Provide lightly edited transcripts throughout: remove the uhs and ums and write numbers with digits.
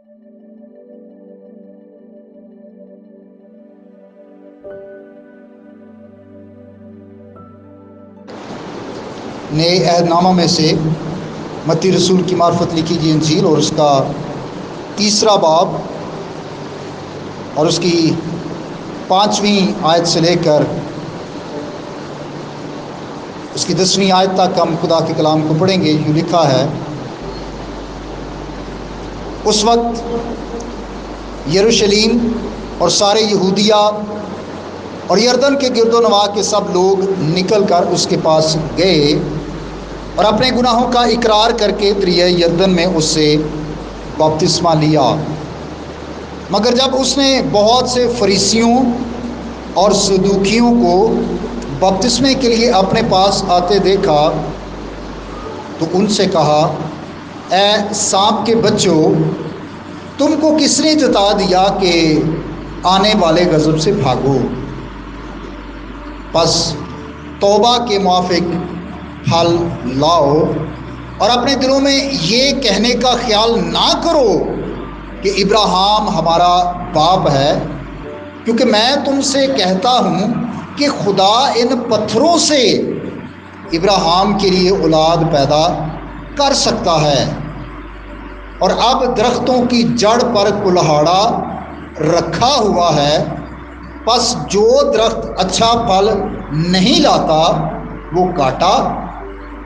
نئے عہد نامہ میں سے متی رسول کی معرفت لکھی گئی انجیل اور اس کا 3 باب اور اس کی 5ویں آیت سے لے کر اس کی 10ویں آیت تک ہم خدا کے کلام کو پڑھیں گے۔ یوں لکھا ہے: اس وقت یروشلم اور سارے یہودیہ اور یردن کے گرد و نواح کے سب لوگ نکل کر اس کے پاس گئے اور اپنے گناہوں کا اقرار کر کے دریائے یردن میں اس سے بپتسمہ لیا۔ مگر جب اس نے بہت سے فریسیوں اور صدوقیوں کو بپتسمے کے لیے اپنے پاس آتے دیکھا تو ان سے کہا: اے سانپ کے بچوں، تم کو کس نے جتا دیا کہ آنے والے غضب سے بھاگو؟ پس توبہ کے موافق پھل لاؤ اور اپنے دلوں میں یہ کہنے کا خیال نہ کرو کہ ابراہیم ہمارا باپ ہے، کیونکہ میں تم سے کہتا ہوں کہ خدا ان پتھروں سے ابراہیم کے لیے اولاد پیدا کر سکتا ہے۔ اور اب درختوں کی جڑ پر کلہاڑا رکھا ہوا ہے، پس جو درخت اچھا پھل نہیں لاتا وہ کاٹا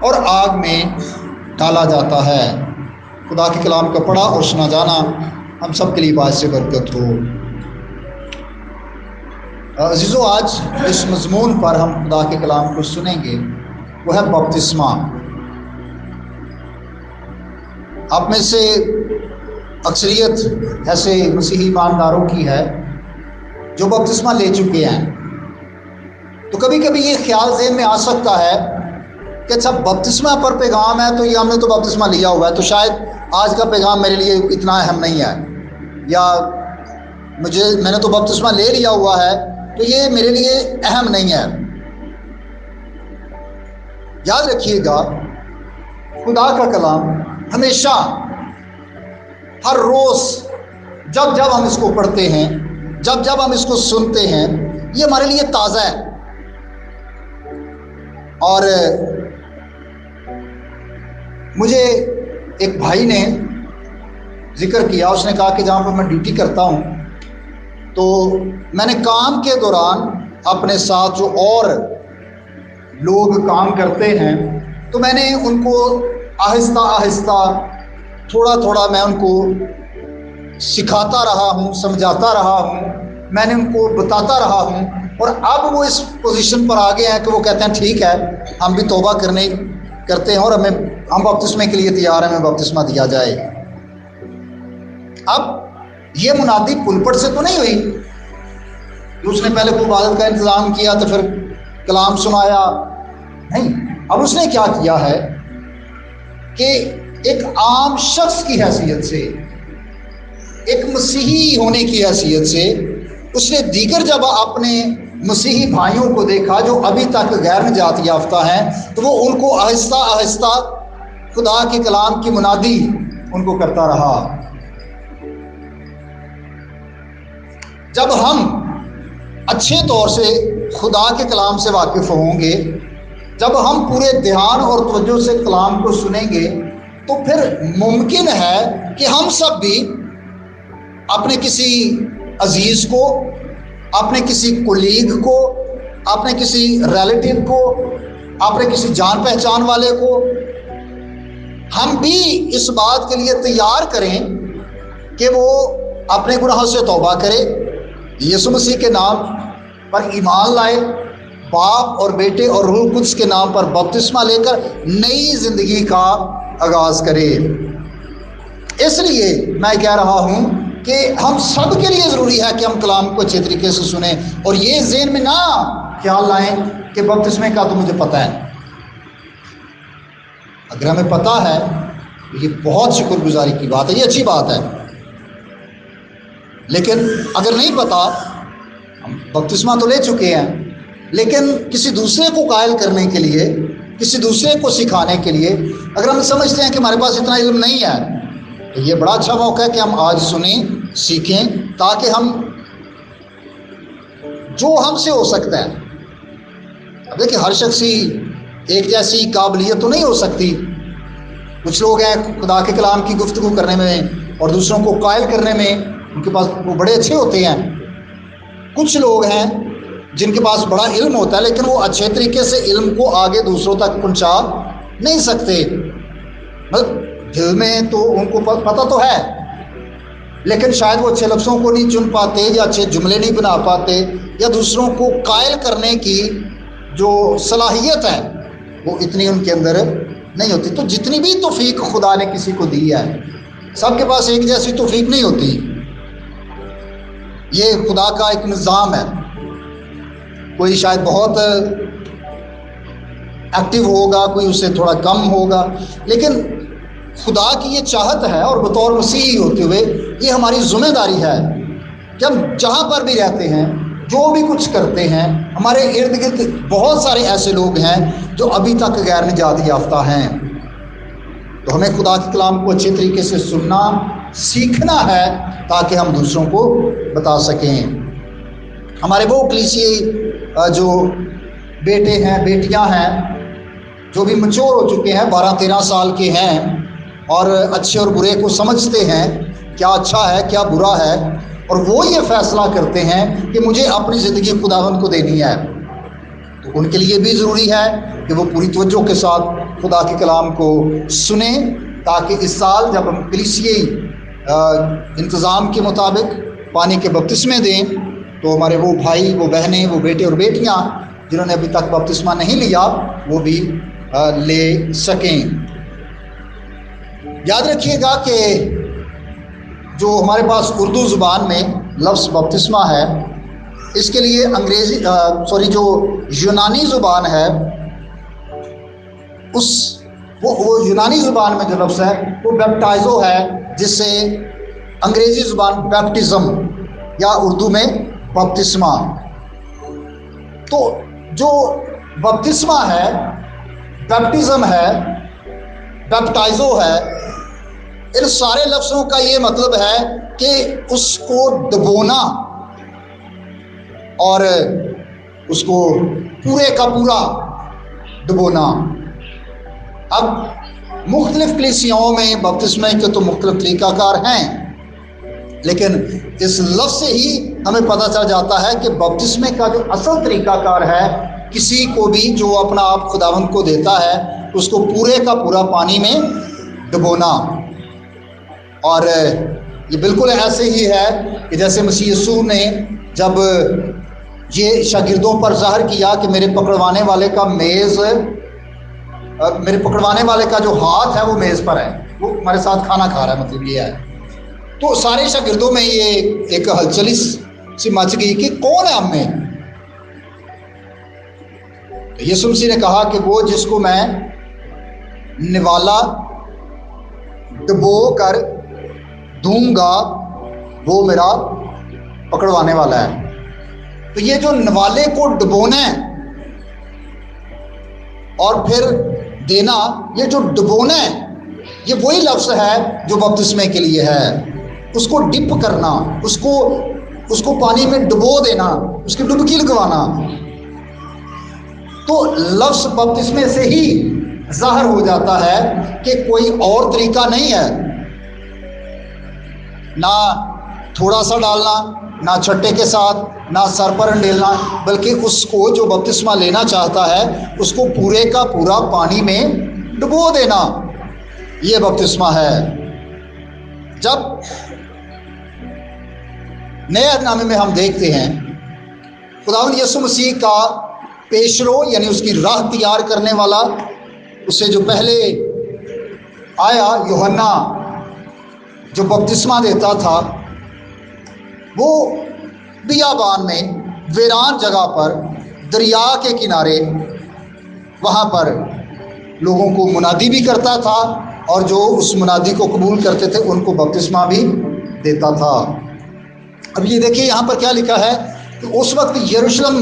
اور آگ میں ڈالا جاتا ہے۔ خدا کے کلام کا پڑھا اور سنا جانا ہم سب کے لیے باعث سے برکت ہو۔ عزیزو، آج اس مضمون پر ہم خدا کے کلام کو سنیں گے، وہ ہے بپتسمہ۔ آپ میں سے اکثریت ایسے مسیحی ایمانداروں کی ہے جو بپتسمہ لے چکے ہیں، تو کبھی کبھی یہ خیال ذہن میں آ سکتا ہے کہ اچھا بپتسمہ پر پیغام ہے تو یہ ہم نے تو بپتسمہ لیا ہوا ہے، تو شاید آج کا پیغام میرے لیے اتنا اہم نہیں ہے، یا میں نے تو بپتسمہ لے لیا ہوا ہے تو یہ میرے لیے اہم نہیں ہے۔ یاد رکھیے گا، خدا کا کلام ہمیشہ ہر روز جب ہم اس کو پڑھتے ہیں، جب ہم اس کو سنتے ہیں، یہ ہمارے لیے تازہ ہے۔ اور مجھے ایک بھائی نے ذکر کیا، اس نے کہا کہ جہاں پر میں ڈیوٹی کرتا ہوں تو میں نے کام کے دوران اپنے ساتھ جو اور لوگ کام کرتے ہیں تو میں نے ان کو آہستہ آہستہ تھوڑا میں ان کو سکھاتا رہا ہوں، سمجھاتا رہا ہوں، میں نے ان کو بتاتا رہا ہوں، اور اب وہ اس پوزیشن پر آ گئے ہیں کہ وہ کہتے ہیں ٹھیک ہے، ہم بھی توبہ کرتے ہیں اور ہم بپتسمے کے لیے تیار ہیں، ہمیں بپتسمہ دیا جائے۔ اب یہ منادی پلپٹ سے تو نہیں ہوئی کہ اس نے پہلے کوئی عبادت کا انتظام کیا تو پھر کلام سنایا، نہیں۔ اب اس نے کیا کیا ہے کہ ایک عام شخص کی حیثیت سے، ایک مسیحی ہونے کی حیثیت سے، اس نے دیگر جب اپنے مسیحی بھائیوں کو دیکھا جو ابھی تک غیر نجات یافتہ ہیں تو وہ ان کو آہستہ آہستہ خدا کے کلام کی منادی ان کو کرتا رہا۔ جب ہم اچھے طور سے خدا کے کلام سے واقف ہوں گے، جب ہم پورے دھیان اور توجہ سے کلام کو سنیں گے، تو پھر ممکن ہے کہ ہم سب بھی اپنے کسی عزیز کو، اپنے کسی کولیگ کو، اپنے کسی ریلیٹیو کو، اپنے کسی جان پہچان والے کو، ہم بھی اس بات کے لیے تیار کریں کہ وہ اپنے گناہوں سے توبہ کرے، یسوع مسیح کے نام پر ایمان لائے، باپ اور بیٹے اور روح القدس کے نام پر بپتسمہ لے کر نئی زندگی کا آغاز کرے۔ اس لیے میں کہہ رہا ہوں کہ ہم سب کے لیے ضروری ہے کہ ہم کلام کو اچھے طریقے سے سنیں اور یہ ذہن میں نہ خیال لائیں کہ بپتسمے کا تو مجھے پتہ ہے۔ اگر ہمیں پتہ ہے تو یہ بہت شکر گزاری کی بات ہے، یہ اچھی بات ہے، لیکن اگر نہیں پتہ، ہم بپتسمہ تو لے چکے ہیں لیکن کسی دوسرے کو قائل کرنے کے لیے، کسی دوسرے کو سکھانے کے لیے، اگر ہم سمجھتے ہیں کہ ہمارے پاس اتنا علم نہیں ہے تو یہ بڑا اچھا موقع ہے کہ ہم آج سنیں، سیکھیں، تاکہ ہم جو ہم سے ہو سکتا ہے. اب دیکھیں ہر شخص ہی ایک جیسی قابلیت تو نہیں ہو سکتی. کچھ لوگ ہیں خدا کے کلام کی گفتگو کرنے میں اور دوسروں کو قائل کرنے میں ان کے پاس وہ بڑے اچھے ہوتے ہیں. کچھ لوگ ہیں جن کے پاس بڑا علم ہوتا ہے لیکن وہ اچھے طریقے سے علم کو آگے دوسروں تک پہنچا نہیں سکتے. مطلب دل میں تو ان کو پتہ تو ہے لیکن شاید وہ اچھے لفظوں کو نہیں چن پاتے یا اچھے جملے نہیں بنا پاتے یا دوسروں کو قائل کرنے کی جو صلاحیت ہے وہ اتنی ان کے اندر نہیں ہوتی. تو جتنی بھی توفیق خدا نے کسی کو دی ہے سب کے پاس ایک جیسی توفیق نہیں ہوتی. یہ خدا کا ایک نظام ہے. کوئی شاید بہت ایکٹیو ہوگا، کوئی اس سے تھوڑا کم ہوگا، لیکن خدا کی یہ چاہت ہے اور بطور مسیحی ہوتے ہوئے یہ ہماری ذمہ داری ہے کہ ہم جہاں پر بھی رہتے ہیں، جو بھی کچھ کرتے ہیں، ہمارے ارد گرد بہت سارے ایسے لوگ ہیں جو ابھی تک غیر نجات یافتہ ہیں. تو ہمیں خدا کے کلام کو اچھے طریقے سے سننا سیکھنا ہے تاکہ ہم دوسروں کو بتا سکیں. ہمارے وہ کلیسیے جو بیٹے ہیں، بیٹیاں ہیں، جو بھی میچور ہو چکے ہیں، 12-13 سال کے ہیں اور اچھے اور برے کو سمجھتے ہیں، کیا اچھا ہے کیا برا ہے، اور وہ یہ فیصلہ کرتے ہیں کہ مجھے اپنی زندگی خداوند کو دینی ہے. تو ان کے لیے بھی ضروری ہے کہ وہ پوری توجہ کے ساتھ خدا کے کلام کو سنیں تاکہ اس سال جب ہم کلیسیائی انتظام کے مطابق پانی کے بپتسمے دیں تو ہمارے وہ بھائی، وہ بہنیں، وہ بیٹے اور بیٹیاں جنہوں نے ابھی تک بپتسمہ نہیں لیا وہ بھی لے سکیں. یاد رکھیے گا کہ جو ہمارے پاس اردو زبان میں لفظ بپتسمہ ہے، اس کے لیے جو یونانی زبان ہے وہ یونانی زبان میں جو لفظ ہے وہ بیپٹائزو ہے، جس سے انگریزی زبان بیپٹزم یا اردو میں بپتسمہ. تو جو بپتسمہ ہے، بیپٹزم ہے، بیپٹائزو ہے، ان سارے لفظوں کا یہ مطلب ہے کہ اس کو ڈبونا اور اس کو پورے کا پورا ڈبونا. اب مختلف کلیسیاؤں میں بپتسمے کے تو مختلف طریقہ کار ہیں، لیکن اس لفظ سے ہی ہمیں پتہ چل جاتا ہے کہ بپتسمے کا جو اصل طریقہ کار ہے، کسی کو بھی جو اپنا آپ خداوند کو دیتا ہے اس کو پورے کا پورا پانی میں ڈبونا. اور یہ بالکل ایسے ہی ہے کہ جیسے مسیح یسوع نے جب یہ شاگردوں پر ظاہر کیا کہ میرے پکڑوانے والے کا جو ہاتھ ہے وہ میز پر ہے، وہ ہمارے ساتھ کھانا کھا رہا ہے، مطلب یہ ہے. تو سارے شاگردوں میں یہ ایک ہلچل سی مچ گئی کہ کون ہے ہم میں. یسوع مسیح نے کہا کہ وہ جس کو میں نوالا ڈبو کر دوں گا وہ میرا پکڑوانے والا ہے. تو یہ جو نوالے کو ڈبونا ہے اور پھر دینا، یہ جو ڈبونا ہے یہ وہی لفظ ہے جو بپتسمے کے لیے ہے. اس کو ڈپ کرنا، اس کو پانی میں ڈبو دینا، اس کی ڈبکی لگوانا. تو لفظ بپتسمے سے ہی ظاہر ہو جاتا ہے کہ کوئی اور طریقہ نہیں ہے، نہ تھوڑا سا ڈالنا، نہ چھٹے کے ساتھ، نہ سر پر انڈیلنا، بلکہ اس کو جو بپتسمہ لینا چاہتا ہے اس کو پورے کا پورا پانی میں ڈبو دینا، یہ بپتسمہ ہے. جب نئے عہد نامے میں ہم دیکھتے ہیں خداوند یسوع مسیح کا پیشرو، یعنی اس کی راہ تیار کرنے والا، اس سے جو پہلے آیا یوحنا جو بپتسمہ دیتا تھا، وہ بیابان میں ویران جگہ پر دریا کے کنارے وہاں پر لوگوں کو منادی بھی کرتا تھا اور جو اس منادی کو قبول کرتے تھے ان کو بپتسمہ بھی دیتا تھا. اب یہ دیکھیے یہاں پر کیا لکھا ہے کہ اس وقت یروشلم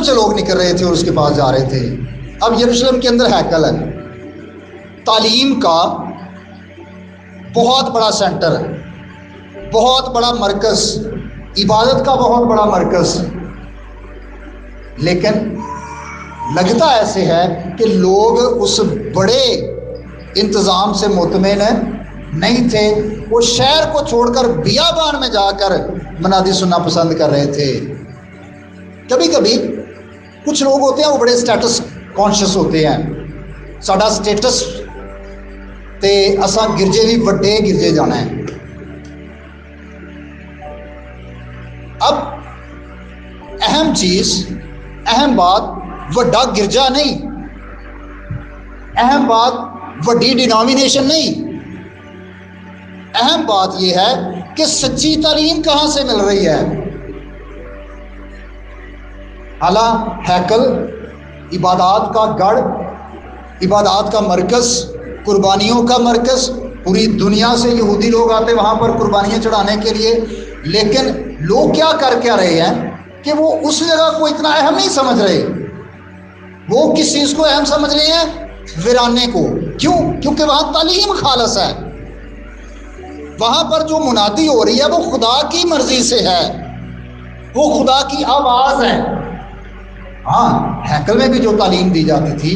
سے لوگ نکل رہے تھے اور اس کے پاس جا رہے تھے. اب یروشلم کے اندر ہیکل ہے، تعلیم کا بہت بڑا سینٹر، بہت بڑا مرکز، عبادت کا بہت بڑا مرکز، لیکن لگتا ایسے ہے کہ لوگ اس بڑے انتظام سے مطمئن نہیں تھے، وہ شہر کو چھوڑ کر بیابان میں جا کر منادی سننا پسند کر رہے تھے۔ کبھی کبھی کچھ لوگ ہوتے ہیں وہ بڑے اسٹیٹس کانشیس ہوتے ہیں، ساڈا اسٹیٹس تے اساں گرجے بھی وڈے گرجے جانا ہے۔ اب اہم چیز، اہم بات وڈا گرجا نہیں، اہم بات وڈی ڈینامینیشن نہیں، اہم بات یہ ہے کہ سچی تعلیم کہاں سے مل رہی ہے۔ اعلیٰ ہیکل عبادات کا گڑھ، عبادات کا مرکز، قربانیوں کا مرکز، پوری دنیا سے یہودی لوگ آتے وہاں پر قربانیاں چڑھانے کے لیے، لیکن لوگ کیا کر کے رہے ہیں کہ وہ اس جگہ کو اتنا اہم نہیں سمجھ رہے، وہ کس چیز کو اہم سمجھ رہے ہیں؟ ویرانے کو۔ کیوں؟ کیونکہ وہاں تعلیم خالص ہے، وہاں پر جو منادی ہو رہی ہے وہ خدا کی مرضی سے ہے، وہ خدا کی آواز ہے۔ ہاں، ہیکل میں بھی جو تعلیم دی جاتی تھی،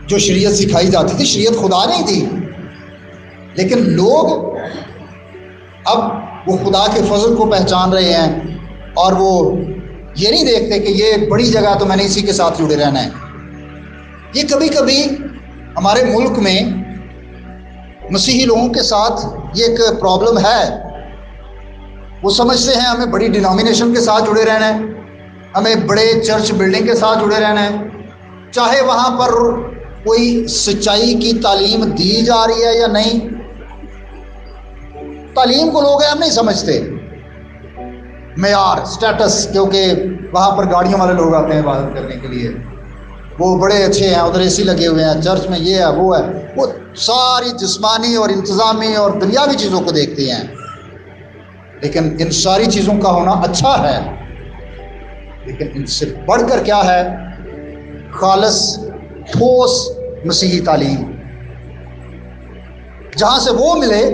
جو شریعت سکھائی جاتی تھی، شریعت خدا نہیں دی، لیکن لوگ اب وہ خدا کے فضل کو پہچان رہے ہیں اور وہ یہ نہیں دیکھتے کہ یہ بڑی جگہ تو میں نے اسی کے ساتھ جڑے رہنا ہے۔ یہ کبھی کبھی ہمارے ملک میں مسیحی لوگوں کے ساتھ یہ ایک پرابلم ہے، وہ سمجھتے ہیں ہمیں بڑی ڈینامینیشن کے ساتھ جڑے رہنا ہے، ہمیں بڑے چرچ بلڈنگ کے ساتھ جڑے رہنا ہے، چاہے وہاں پر کوئی سچائی کی تعلیم دی جا رہی ہے یا نہیں۔ تعلیم کو لوگ اہم نہیں سمجھتے، معیار، سٹیٹس، کیونکہ وہاں پر گاڑیوں والے لوگ آتے ہیں عبادت کرنے کے لیے، وہ بڑے اچھے ہیں، ادھر اے سی لگے ہوئے ہیں، چرچ میں یہ ہے وہ ہے، وہ ساری جسمانی اور انتظامی اور دنیاوی چیزوں کو دیکھتے ہیں۔ لیکن ان ساری چیزوں کا ہونا اچھا ہے، لیکن ان سے بڑھ کر کیا ہے؟ خالص ٹھوس مسیحی تعلیم، جہاں سے وہ ملے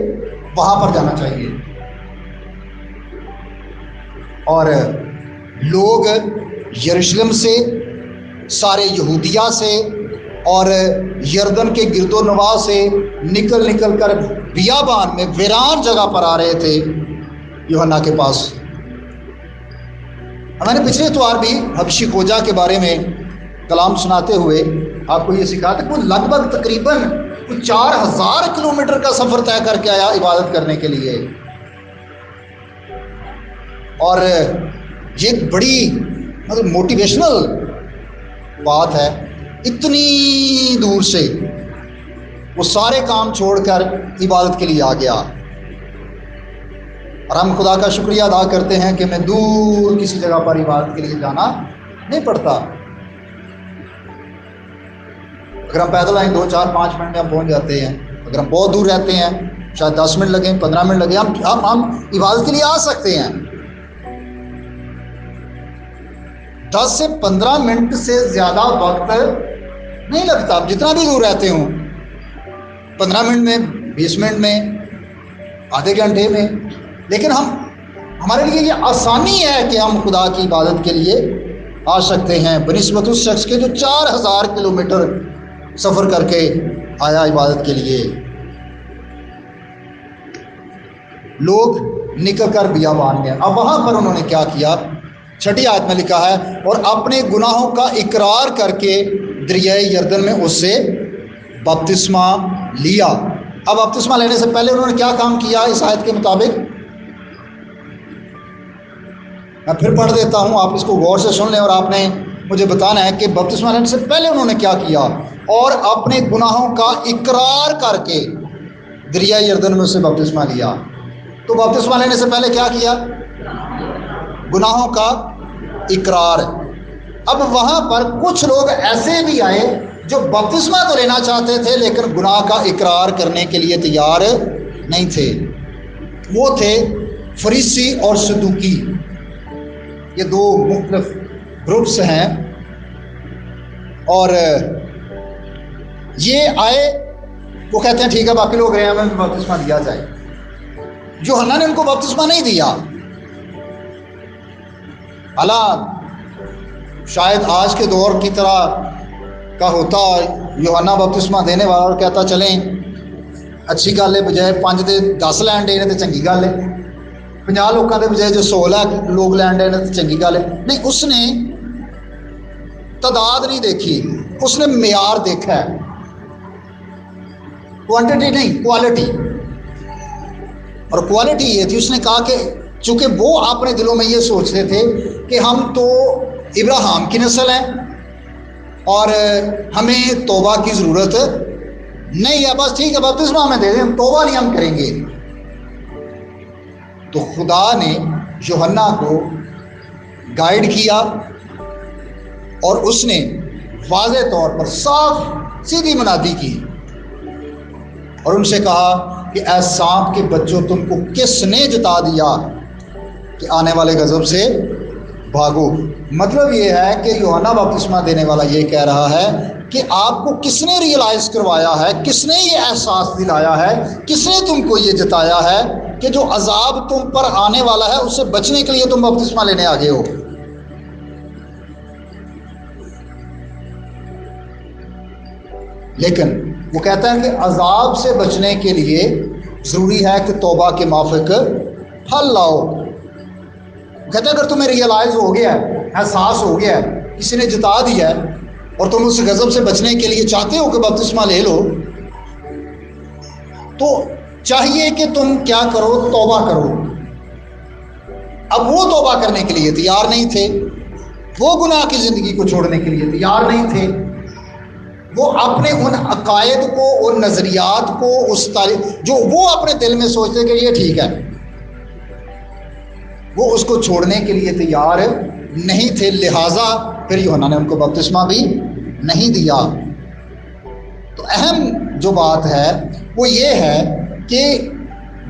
وہاں پر جانا چاہیے۔ اور لوگ یروشلم سے، سارے یہودیہ سے اور یردن کے گرد و نواح سے نکل نکل کر بیابان میں ویران جگہ پر آ رہے تھے یوحنا کے پاس۔ میں نے پچھلے اتوار بھی حبشی کھوجا کے بارے میں کلام سناتے ہوئے آپ کو یہ سکھا تھا کہ وہ لگ بھگ تقریباً 4000 کلومیٹر کا سفر طے کر کے آیا عبادت کرنے کے لیے، اور یہ ایک بڑی مطلب موٹیویشنل بات ہے، اتنی دور سے وہ سارے کام چھوڑ کر عبادت کے لیے آ گیا۔ اور ہم خدا کا شکریہ ادا کرتے ہیں کہ ہمیں دور کسی جگہ پر عبادت کے لیے جانا نہیں پڑتا۔ اگر ہم پیدل آئیں 2-4-5 منٹ میں ہم پہنچ جاتے ہیں، اگر ہم بہت دور رہتے ہیں شاید 10 منٹ لگیں، 15 منٹ لگیں، ہم عبادت کے لیے آ سکتے ہیں۔ 10 سے 15 منٹ سے زیادہ وقت نہیں لگتا، آپ جتنا بھی دور رہتے ہوں، 15 منٹ میں، 20 منٹ میں، آدھے گھنٹے میں، لیکن ہمارے لیے یہ آسانی ہے کہ ہم خدا کی عبادت کے لیے آ سکتے ہیں بنسبت اس شخص کے جو 4000 کلومیٹر سفر کر کے آیا عبادت کے لیے۔ لوگ نکل کر بیابان گئے۔ اب وہاں پر انہوں نے کیا کیا؟ 6 آیت میں لکھا ہے، اور اپنے گناہوں کا اقرار کر کے دریائے یردن میں اس سے بپتسمہ لیا۔ اب بپتسمہ لینے سے پہلے انہوں نے کیا کام کیا اس آیت کے مطابق؟ میں پھر پڑھ دیتا ہوں، آپ اس کو غور سے سن لیں اور آپ نے مجھے بتانا ہے کہ بپتسمہ لینے سے پہلے انہوں نے کیا کیا۔ اور اپنے گناہوں کا اقرار کر کے دریائے یردن میں اس سے بپتسمہ لیا۔ تو بپتسمہ لینے سے پہلے کیا کیا؟ گناہوں کا اقرار۔ اب وہاں پر کچھ لوگ ایسے بھی آئے جو بپتسمہ تو لینا چاہتے تھے لیکن گناہ کا اقرار کرنے کے لیے تیار نہیں تھے۔ وہ تھے فریسی اور صدوقی، یہ 2 مختلف گروپس ہیں، اور یہ آئے وہ کہتے ہیں ٹھیک ہے باقی لوگ رہے ہیں ہمیں بپتسمہ دیا جائے. یوحنا نے ان کو بپتسمہ نہیں دیا. حالانکہ شاید آج کے دور کی طرح کا ہوتا یوحنا بپتسمہ دینے والا اور کہتا چلیں اچھی گل ہے, بجائے 5 دے 10 لین ڈے نے تو چنگی گل ہے, 50 لوگوں کے بجائے جو 16 لوگ لین ڈے نے تو چنگی گل ہے. نہیں, اس نے تعداد نہیں دیکھی, اس نے معیار دیکھا ہے, کوانٹٹی نہیں کوالٹی. اور کوالٹی یہ تھی, اس نے کہا کہ چونکہ وہ اپنے دلوں میں یہ سوچتے تھے کہ ہم تو ابراہیم کی نسل ہیں اور ہمیں توبہ کی ضرورت نہیں ہے, بس ٹھیک ہے بپتسمہ ہمیں دے دیں, توبہ نہیں ہم کریں گے. تو خدا نے یوحنا کو گائیڈ کیا اور اس نے واضح طور پر صاف سیدھی منادی کی اور ان سے کہا کہ اے سانپ کے بچوں, تم کو کس نے جتا دیا کہ آنے والے غضب سے بھاگو. مطلب یہ ہے کہ یوحنا بپتسمہ دینے والا یہ کہہ رہا ہے کہ آپ کو کس نے ریئلائز کروایا ہے, کس نے یہ احساس دلایا ہے, کس نے تم کو یہ جتایا ہے کہ جو عذاب تم پر آنے والا ہے اس سے بچنے کے لیے تم بپتسمہ لینے آگے ہو. لیکن وہ کہتا ہے کہ عذاب سے بچنے کے لیے ضروری ہے کہ توبہ کے موافق پھل لاؤ. کہتا ہے اگر تمہیں ریئلائز ہو گیا ہے, احساس ہو گیا ہے, کسی نے جتا دیا ہے اور تم اس غضب سے بچنے کے لیے چاہتے ہو کہ بپتسمہ لے لو, تو چاہیے کہ تم کیا کرو, توبہ کرو. اب وہ توبہ کرنے کے لیے تیار نہیں تھے, وہ گناہ کی زندگی کو چھوڑنے کے لیے تیار نہیں تھے. وہ اپنے ان عقائد کو, ان نظریات کو, اس جو وہ اپنے دل میں سوچتے کہ یہ ٹھیک ہے, وہ اس کو چھوڑنے کے لیے تیار نہیں تھے. لہٰذا پھر یوحنا نے ان کو بپتسمہ بھی نہیں دیا. تو اہم جو بات ہے وہ یہ ہے کہ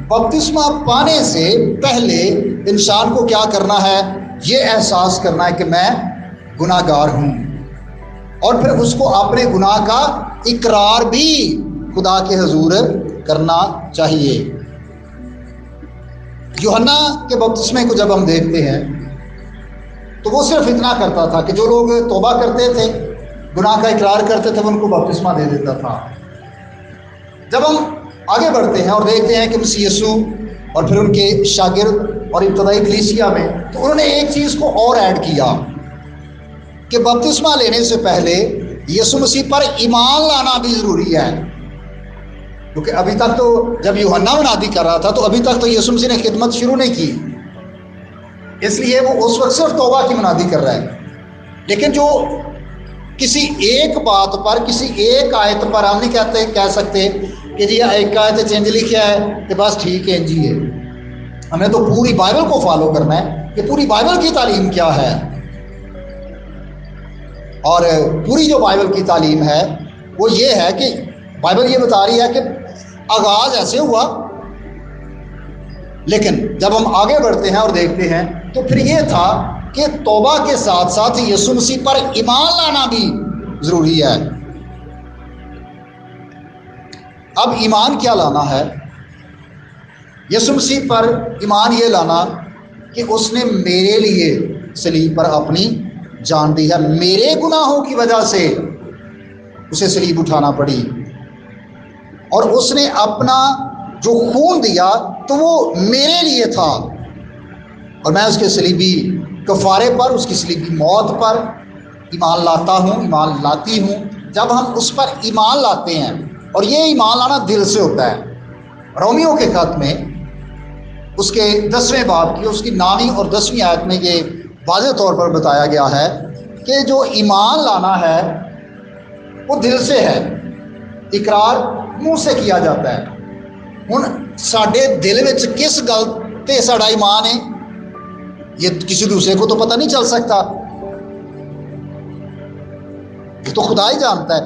بپتسمہ پانے سے پہلے انسان کو کیا کرنا ہے, یہ احساس کرنا ہے کہ میں گناہ گار ہوں, اور پھر اس کو اپنے گناہ کا اقرار بھی خدا کے حضور کرنا چاہیے. یوحنا کے بپتسمے کو جب ہم دیکھتے ہیں تو وہ صرف اتنا کرتا تھا کہ جو لوگ توبہ کرتے تھے, گناہ کا اقرار کرتے تھے, وہ ان کو بپتسمہ دے دیتا تھا. جب ہم آگے بڑھتے ہیں اور دیکھتے ہیں کہ مسیح یسوع اور پھر ان کے شاگرد اور ابتدائی کلیسیا میں, تو انہوں نے ایک چیز کو اور ایڈ کیا کہ بپتسمہ لینے سے پہلے یسوع مسیح پر ایمان لانا بھی ضروری ہے. کیونکہ ابھی تک تو جب یوحنا منادی کر رہا تھا تو ابھی تک تو یسوع مسیح نے خدمت شروع نہیں کی, اس لیے وہ اس وقت صرف توبہ کی منادی کر رہا ہے. لیکن جو کسی ایک بات پر, کسی ایک آیت پر ہم نہیں کہہ سکتے کہ جی ایک آیت چینج لکھا ہے کہ بس ٹھیک ہے جی ہے. ہمیں تو پوری بائبل کو فالو کرنا ہے کہ پوری بائبل کی تعلیم کیا ہے, اور پوری جو بائبل کی تعلیم ہے وہ یہ ہے کہ بائبل یہ بتا رہی ہے کہ آغاز ایسے ہوا, لیکن جب ہم آگے بڑھتے ہیں اور دیکھتے ہیں تو پھر یہ تھا کہ توبہ کے ساتھ ساتھ یسوع مسیح پر ایمان لانا بھی ضروری ہے. اب ایمان کیا لانا ہے؟ یسوع مسیح پر ایمان یہ لانا کہ اس نے میرے لیے صلیب پر اپنی جان دی ہے. میرے گناہوں کی وجہ سے اسے صلیب اٹھانا پڑی, اور اس نے اپنا جو خون دیا تو وہ میرے لیے تھا, اور میں اس کے صلیبی کفارے پر, اس کی صلیبی موت پر ایمان لاتا ہوں, ایمان لاتی ہوں. جب ہم اس پر ایمان لاتے ہیں, اور یہ ایمان لانا دل سے ہوتا ہے. رومیو کے خط میں اس کے 10ویں باب کی, اس کی 9ویں اور 10ویں آیت میں یہ واضح طور پر بتایا گیا ہے کہ جو ایمان لانا ہے وہ دل سے ہے, اقرار منہ سے کیا جاتا ہے. ہن ساڈے دل وچ کس گل تے ساڈا ایمان ہے یہ کسی دوسرے کو تو پتہ نہیں چل سکتا, یہ تو خدا ہی جانتا ہے.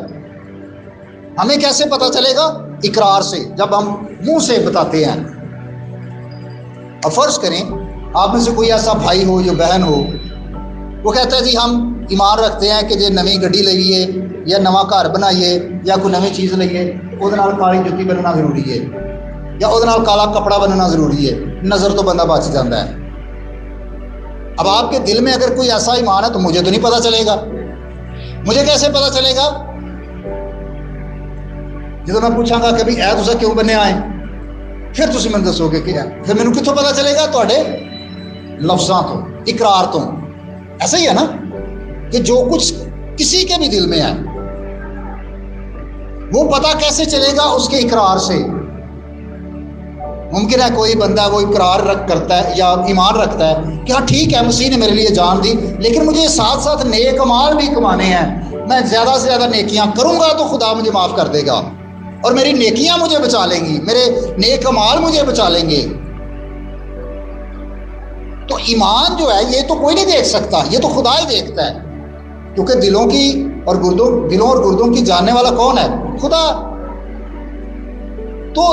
ہمیں کیسے پتہ چلے گا؟ اقرار سے, جب ہم منہ سے بتاتے ہیں. اب فرض کریں آپ میں سے کوئی ایسا بھائی ہو یا بہن ہو, وہ کہتا ہے جی ہم ایمان رکھتے ہیں کہ جی نویں گڈی لئیے یا نواں گھر بنائیے یا کوئی نویں چیز لئیے وہ کالی جتی بننا ضروری ہے یا وہ کالا کپڑا بننا ضروری ہے، نظر تو بندہ بچ جاتا ہے۔ اب آپ کے دل میں اگر کوئی ایسا ایمان ہے تو مجھے تو نہیں پتا چلے گا، مجھے کیسے پتا چلے گا؟ جب میں پوچھاں گا کہ بھائی اے تسا کیوں بنے آئے، پھر تسی میں دسو گے کہ پھر مینوں کتوں پتا چلے گا؟ تواڈے لفظاں تو، اقرار تو۔ ایسا ہی ہے نا کہ جو کچھ کسی کے بھی دل میں ہے وہ پتا کیسے چلے گا؟ اس کے اقرار سے۔ ممکن ہے کوئی بندہ وہ اقرار کرتا ہے یا ایمان رکھتا ہے کہ ہاں ٹھیک ہے مسیح نے میرے لیے جان دی، لیکن مجھے ساتھ ساتھ نیک اعمال بھی کمانے ہیں، میں زیادہ سے زیادہ نیکیاں کروں گا تو خدا مجھے معاف کر دے گا اور میری نیکیاں مجھے بچا لیں گی، میرے نیک اعمال مجھے بچا لیں گے۔ تو ایمان جو ہے یہ تو کوئی نہیں دیکھ سکتا، یہ تو خدا ہی دیکھتا ہے، کیونکہ دلوں اور گردوں کی جاننے والا کون ہے؟ خدا۔ تو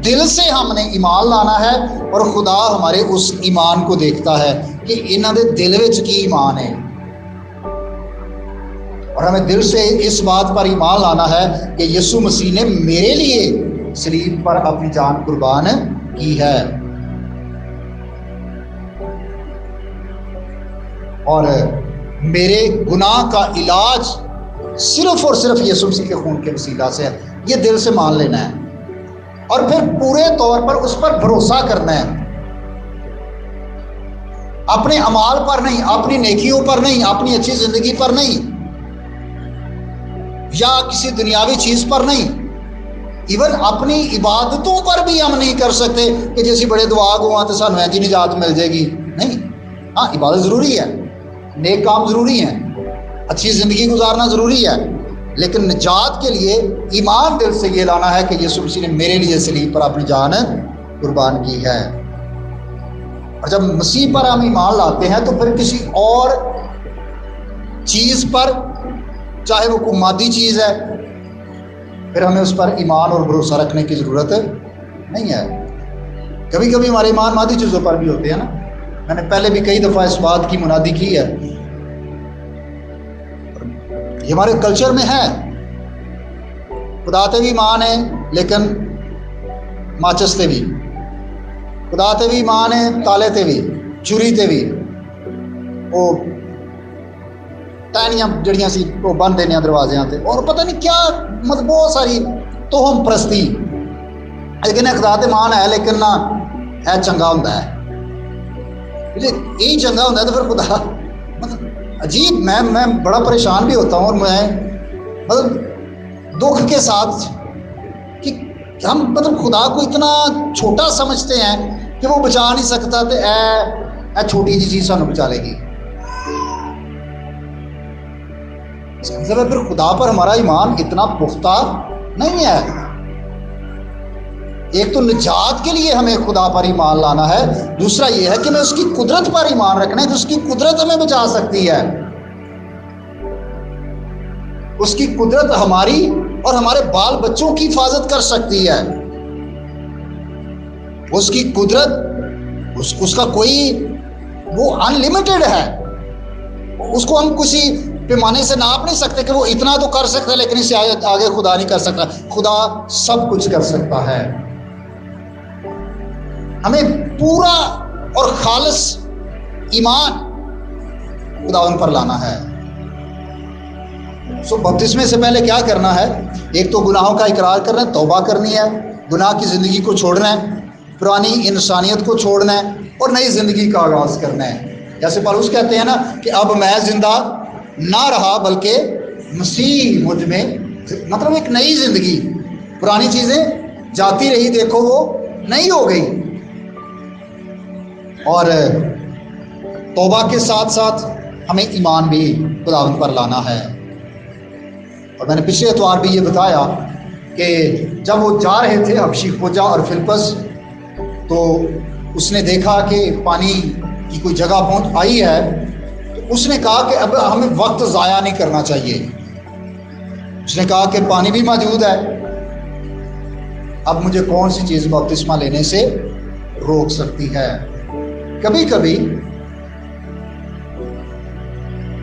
دل سے ہم نے ایمان لانا ہے اور خدا ہمارے اس ایمان کو دیکھتا ہے کہ انہاں دے دل وچ کی ایمان ہے، اور ہمیں دل سے اس بات پر ایمان لانا ہے کہ یسوع مسیح نے میرے لیے صلیب پر اپنی جان قربان کی ہے، اور میرے گناہ کا علاج صرف اور صرف یسوع مسیح کے خون کے وسیلہ سے ہے۔ یہ دل سے مان لینا ہے اور پھر پورے طور پر اس پر بھروسہ کرنا ہے، اپنے اعمال پر نہیں، اپنی نیکیوں پر نہیں، اپنی اچھی زندگی پر نہیں، یا کسی دنیاوی چیز پر نہیں، ایون اپنی عبادتوں پر بھی ہم نہیں کر سکتے کہ جیسی بڑے دعا گواں تو سانو ایسی نجات مل جائے گی۔ نہیں، ہاں عبادت ضروری ہے، نیک کام ضروری ہیں، اچھی زندگی گزارنا ضروری ہے، لیکن نجات کے لیے ایمان دل سے یہ لانا ہے کہ یسوع مسیح نے میرے لیے صلیب پر اپنی جان قربان کی ہے۔ اور جب مسیح پر ہم ایمان لاتے ہیں تو پھر کسی اور چیز پر، چاہے وہ کوئی مادی چیز ہے، پھر ہمیں اس پر ایمان اور بھروسہ رکھنے کی ضرورت نہیں ہے۔ کبھی کبھی ہمارے ایمان مادی چیزوں پر بھی ہوتے ہیں نا، میں نے پہلے بھی کئی دفعہ اس بات کی منادی کی ہے، یہ ہمارے کلچر میں ہے، خدا تے بھی ایمان ہے لیکن ماچس تے بھی، خدا تے بھی ایمان ہے تالے تے بھی، چوری تے بھی، وہ ٹہنیاں جڑیاں سی وہ بن دینے دروازیاں تے، اور پتہ نہیں کیا مطلب بہت ساری توہم پرستی، لیکن خدا تے ایمان ہے لیکن نہ ہے چنگا ہوندا ہے، یہی چنگا ہوندا ہے تو پھر خدا مطلب عجیب، میں بڑا پریشان بھی ہوتا ہوں، اور میں مطلب دکھ کے ساتھ کہ ہم مطلب خدا کو اتنا چھوٹا سمجھتے ہیں کہ وہ بچا نہیں سکتا، تو اے چھوٹی جی چیز سانو بچا لے گی۔ اس کا مطلب ہے پھر خدا پر ہمارا ایمان اتنا پختہ نہیں ہے۔ ایک تو نجات کے لیے ہمیں خدا پر ایمان لانا ہے، دوسرا یہ ہے کہ میں اس کی قدرت پر ایمان رکھنا ہے کہ اس کی قدرت ہمیں بچا سکتی ہے، اس کی قدرت ہماری اور ہمارے بال بچوں کی حفاظت کر سکتی ہے، اس کی قدرت اس کا کوئی وہ ان لمیٹڈ ہے، اس کو ہم کسی پیمانے سے ناپ نہیں سکتے کہ وہ اتنا تو کر سکتا ہے لیکن اس سے آگے خدا نہیں کر سکتا۔ خدا سب کچھ کر سکتا ہے۔ ہمیں پورا اور خالص ایمان خدا ان پر لانا ہے۔ بپتسمے سے پہلے کیا کرنا ہے؟ ایک تو گناہوں کا اقرار کرنا ہے، توبہ کرنی ہے، گناہ کی زندگی کو چھوڑنا ہے، پرانی انسانیت کو چھوڑنا ہے اور نئی زندگی کا آغاز کرنا ہے۔ جیسے پالوس کہتے ہیں نا کہ اب میں زندہ نہ رہا بلکہ مسیح مجھ میں، مطلب ایک نئی زندگی، پرانی چیزیں جاتی رہی، دیکھو وہ نئی ہو گئی۔ اور توبہ کے ساتھ ساتھ ہمیں ایمان بھی خداوند پر لانا ہے۔ اور میں نے پچھلے اتوار بھی یہ بتایا کہ جب وہ جا رہے تھے حبشی کھوجا اور فلپس، تو اس نے دیکھا کہ پانی کی کوئی جگہ پہنچ آئی ہے، تو اس نے کہا کہ اب ہمیں وقت ضائع نہیں کرنا چاہیے۔ اس نے کہا کہ پانی بھی موجود ہے، اب مجھے کون سی چیز بپتسمہ لینے سے روک سکتی ہے؟ کبھی کبھی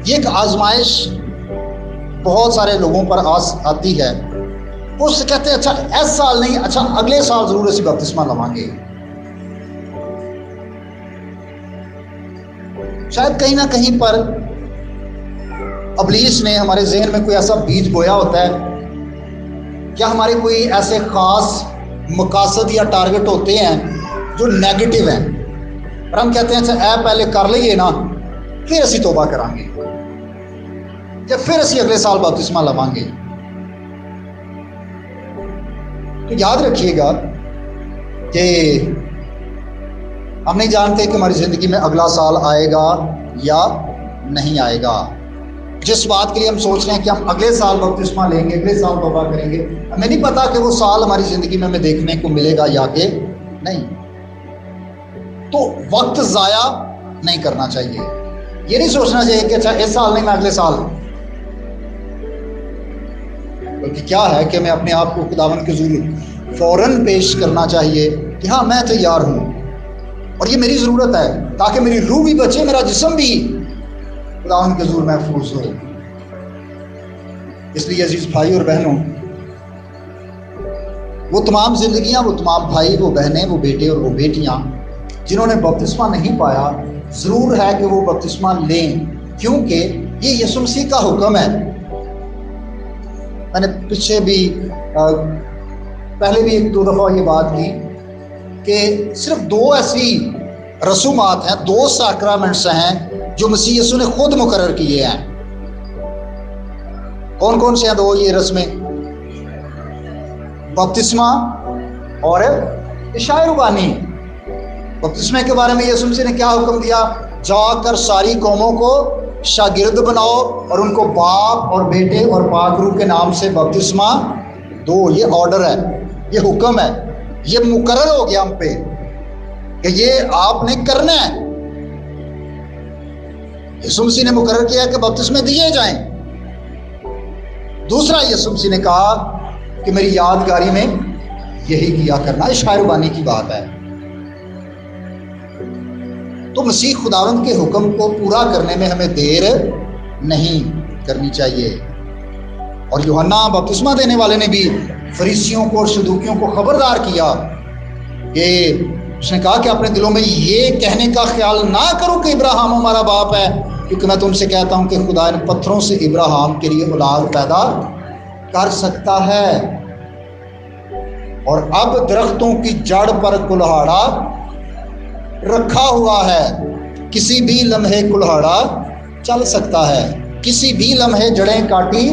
یہ ایک آزمائش بہت سارے لوگوں پر آتی ہے. وہ اس سے کہتے ہیں اچھا اس سال نہیں، اچھا اگلے سال ضرور اسی بپتسمہ لواں گے. شاید کہیں نہ کہیں پر ابلیس نے ہمارے ذہن میں کوئی ایسا بیج بویا ہوتا ہے، کیا ہمارے کوئی ایسے خاص مقاصد یا ٹارگٹ ہوتے ہیں جو نیگیٹو ہیں، اور ہم کہتے ہیں اچھا اے پہلے کر لئیے نا پھر اسی توبہ کریں گے یا پھر اسی اگلے سال بپتسمہ لواں گے. تو یاد رکھیے گا کہ ہم نہیں جانتے کہ ہماری زندگی میں اگلا سال آئے گا یا نہیں آئے گا. جس بات کے لیے ہم سوچ رہے ہیں کہ ہم اگلے سال بپتسمہ لیں گے، اگلے سال توبہ کریں گے، ہمیں نہیں پتا کہ وہ سال ہماری زندگی میں ہمیں دیکھنے کو ملے گا یا کہ نہیں. تو وقت ضائع نہیں کرنا چاہیے. یہ نہیں سوچنا چاہیے کہ اچھا اس سال نہیں میں اگلے سال، بلکہ کیا ہے کہ میں اپنے آپ کو خداوند کے حضور فوراً پیش کرنا چاہیے کہ ہاں میں تیار ہوں اور یہ میری ضرورت ہے تاکہ میری روح بھی بچے، میرا جسم بھی خداوند کے حضور محفوظ ہو. اس لیے عزیز بھائی اور بہنوں، وہ تمام زندگیاں، وہ تمام بھائی، وہ بہنیں، وہ بیٹے اور وہ بیٹیاں جنہوں نے بپتسمہ نہیں پایا، ضرور ہے کہ وہ بپتسمہ لیں، کیونکہ یہ یسوع مسیح کا حکم ہے. میں نے پیچھے بھی پہلے بھی ایک دو دفعہ یہ بات کی کہ صرف دو ایسی رسومات ہیں، دو سیکرامنٹس ہیں جو مسیح یسوع نے خود مقرر کیے ہیں. کون کون سے ہیں دو یہ رسمیں؟ بپتسمہ اور عشاء روحانی. بپتسمے کے بارے میں یسوع مسیح نے کیا حکم دیا؟ جا کر ساری قوموں کو شاگرد بناؤ اور ان کو باپ اور بیٹے اور پاک روح کے نام سے بپتسمہ دو. یہ آرڈر ہے، یہ حکم ہے، یہ مقرر ہو گیا ہم پہ کہ یہ آپ نے کرنا ہے. یسوع مسیح نے مقرر کیا کہ بپتسمے دیے جائیں. دوسرا یسوع مسیح نے کہا کہ میری یادگاری میں یہی کیا کرنا. عشاء روحانی کی بات ہے. تو مسیح خداوند کے حکم کو پورا کرنے میں ہمیں دیر نہیں کرنی چاہیے. اور یوحنا بپتسمہ دینے والے نے بھی فریسیوں کو اور صدوقیوں کو خبردار کیا کہ اس نے کہا کہ اپنے دلوں میں یہ کہنے کا خیال نہ کرو کہ ابراہیم ہمارا باپ ہے، کیونکہ میں تم سے کہتا ہوں کہ خدا ان پتھروں سے ابراہیم کے لیے اولاد پیدا کر سکتا ہے. اور اب درختوں کی جڑ پر کلہاڑا رکھا ہوا ہے، کسی بھی لمحے کلہاڑا چل سکتا ہے، کسی بھی لمحے جڑیں کاٹی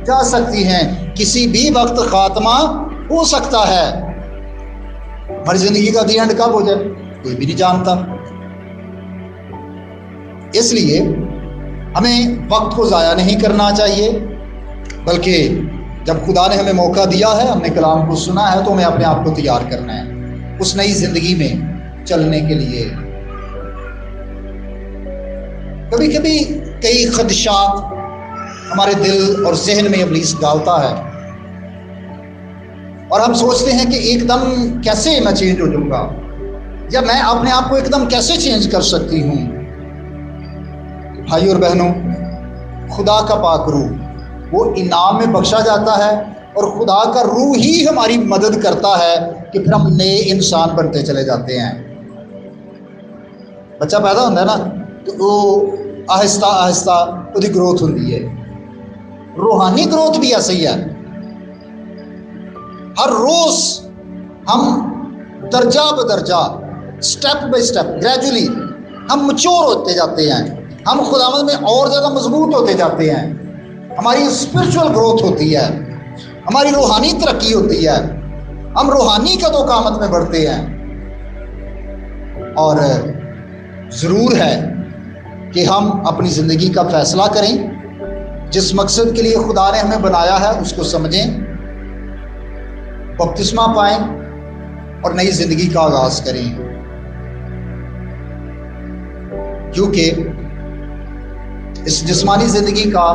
جا سکتی ہیں، کسی بھی وقت خاتمہ ہو سکتا ہے. ہماری زندگی کا دی اینڈ کب ہو جائے کوئی بھی نہیں جانتا. اس لیے ہمیں وقت کو ضائع نہیں کرنا چاہیے، بلکہ جب خدا نے ہمیں موقع دیا ہے، ہم نے کلام کو سنا ہے، تو ہمیں اپنے آپ کو تیار کرنا ہے اس نئی زندگی میں چلنے کے لیے. کبھی کبھی کئی خدشات ہمارے دل اور ذہن میں ابلیس ڈالتا ہے اور ہم سوچتے ہیں کہ ایک دم کیسے میں چینج ہو جاؤں گا، یا میں اپنے آپ کو ایک دم کیسے چینج کر سکتی ہوں. بھائی اور بہنوں، خدا کا پاک روح وہ انعام میں بخشا جاتا ہے، اور خدا کا روح ہی ہماری مدد کرتا ہے کہ پھر ہم نئے انسان بنتے چلے جاتے ہیں. بچہ پیدا ہوتا ہے نا تو وہ آہستہ آہستہ وہ گروتھ ہوتی ہے. روحانی گروتھ بھی ایسا ہی ہے. ہر روز ہم درجہ بدرجہ، سٹیپ بائی سٹیپ، گریجولی ہم مچور ہوتے جاتے ہیں، ہم خداوند میں اور زیادہ مضبوط ہوتے جاتے ہیں. ہماری اسپرچول گروتھ ہوتی ہے، ہماری روحانی ترقی ہوتی ہے، ہم روحانی قد و قامت میں بڑھتے ہیں. اور ضرور ہے کہ ہم اپنی زندگی کا فیصلہ کریں، جس مقصد کے لیے خدا نے ہمیں بنایا ہے اس کو سمجھیں، بپتسمہ پائیں اور نئی زندگی کا آغاز کریں. کیونکہ اس جسمانی زندگی کا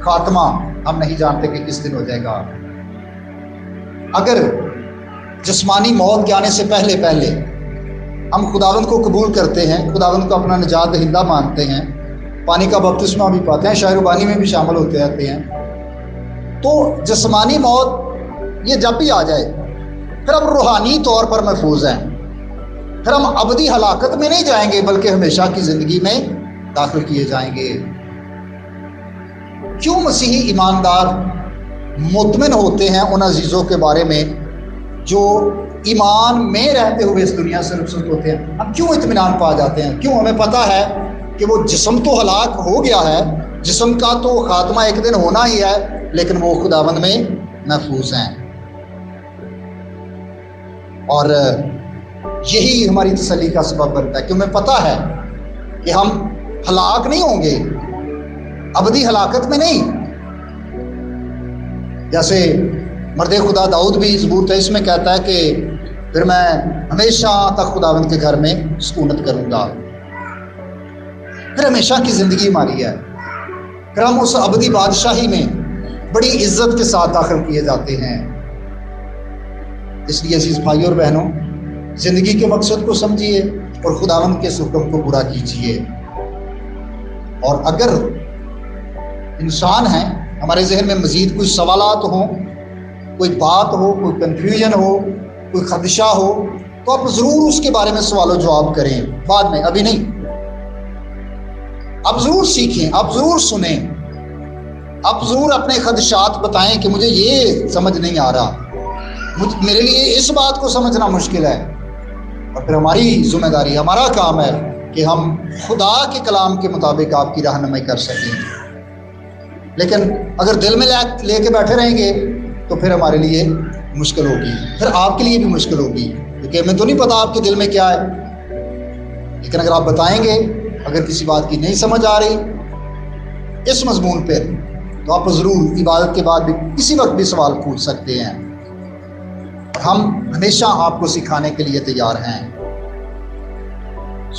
خاتمہ ہم نہیں جانتے کہ کس دن ہو جائے گا. اگر جسمانی موت کے آنے سے پہلے ہم خداوند کو قبول کرتے ہیں، خداوند کو اپنا نجات دہندہ مانتے ہیں، پانی کا بپتسمہ بھی پاتے ہیں، شاعر و بانی میں بھی شامل ہوتے رہتے ہیں۔ تو جسمانی موت یہ جب بھی آ جائے پھر ہم روحانی طور پر محفوظ ہیں، پھر ہم ابدی ہلاکت میں نہیں جائیں گے بلکہ ہمیشہ کی زندگی میں داخل کیے جائیں گے۔ کیوں مسیحی ایماندار مطمئن ہوتے ہیں ان عزیزوں کے بارے میں جو ایمان میں رہتے ہوئے اس دنیا سے رخصت ہوتے ہیں؟ ہم کیوں اطمینان پا جاتے ہیں؟ کیوں ہمیں پتہ ہے کہ وہ جسم تو ہلاک ہو گیا ہے، جسم کا تو خاتمہ ایک دن ہونا ہی ہے، لیکن وہ خداوند میں محفوظ ہیں۔ اور یہی ہماری تسلی کا سبب بنتا ہے کہ ہمیں پتہ ہے کہ ہم ہلاک نہیں ہوں گے، ابدی ہلاکت میں نہیں۔ جیسے مرد خدا داؤد بھی زبور 23 میں کہتا ہے کہ پھر میں ہمیشہ تک خداوند کے گھر میں سکونت کروں گا۔ پھر ہمیشہ کی زندگی ہماری ہے، پھر ہم اس ابدی بادشاہی میں بڑی عزت کے ساتھ داخل کیے جاتے ہیں۔ اس لیے عزیز بھائیوں اور بہنوں، زندگی کے مقصد کو سمجھیے اور خداوند کے حکم کو پورا کیجیے۔ اور اگر انسان ہیں، ہمارے ذہن میں مزید کوئی سوالات ہوں، کوئی بات ہو، کوئی کنفیوژن ہو، کوئی خدشہ ہو، تو آپ ضرور اس کے بارے میں سوال و جواب کریں، بعد میں، ابھی نہیں۔ آپ ضرور سیکھیں، آپ ضرور سنیں، آپ ضرور اپنے خدشات بتائیں کہ مجھے یہ سمجھ نہیں آ رہا، میرے لیے اس بات کو سمجھنا مشکل ہے۔ اور پھر ہماری ذمہ داری، ہمارا کام ہے کہ ہم خدا کے کلام کے مطابق آپ کی رہنمائی کر سکیں۔ لیکن اگر دل میں لے کے بیٹھے رہیں گے تو پھر ہمارے لیے مشکل ہوگی، پھر آپ کے لیے بھی مشکل ہوگی، کیونکہ ہمیں تو نہیں پتا آپ کے دل میں کیا ہے۔ لیکن اگر آپ بتائیں گے، اگر کسی بات کی نہیں سمجھ آ رہی اس مضمون پہ، تو آپ ضرور عبادت کے بعد بھی کسی وقت بھی سوال پوچھ سکتے ہیں، اور ہم ہمیشہ آپ کو سکھانے کے لیے تیار ہیں۔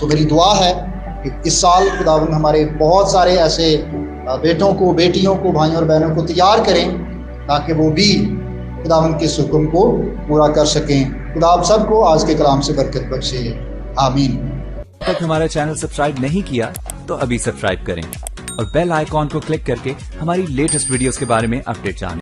میری دعا ہے کہ اس سال خداوند ہمارے بہت سارے ایسے بیٹوں کو، بیٹیوں کو، بھائیوں اور بہنوں کو تیار کریں تاکہ وہ بھی خداوند کے حکم کو پورا کر سکیں۔ خدا آپ سب کو آج کے کلام سے برکت بخشے، آمین۔ اب تک ہمارا چینل سبسکرائب نہیں کیا تو ابھی سبسکرائب کریں اور بیل آئیکن کو کلک کر کے ہماری لیٹسٹ ویڈیوز کے بارے میں اپڈیٹ جانیں۔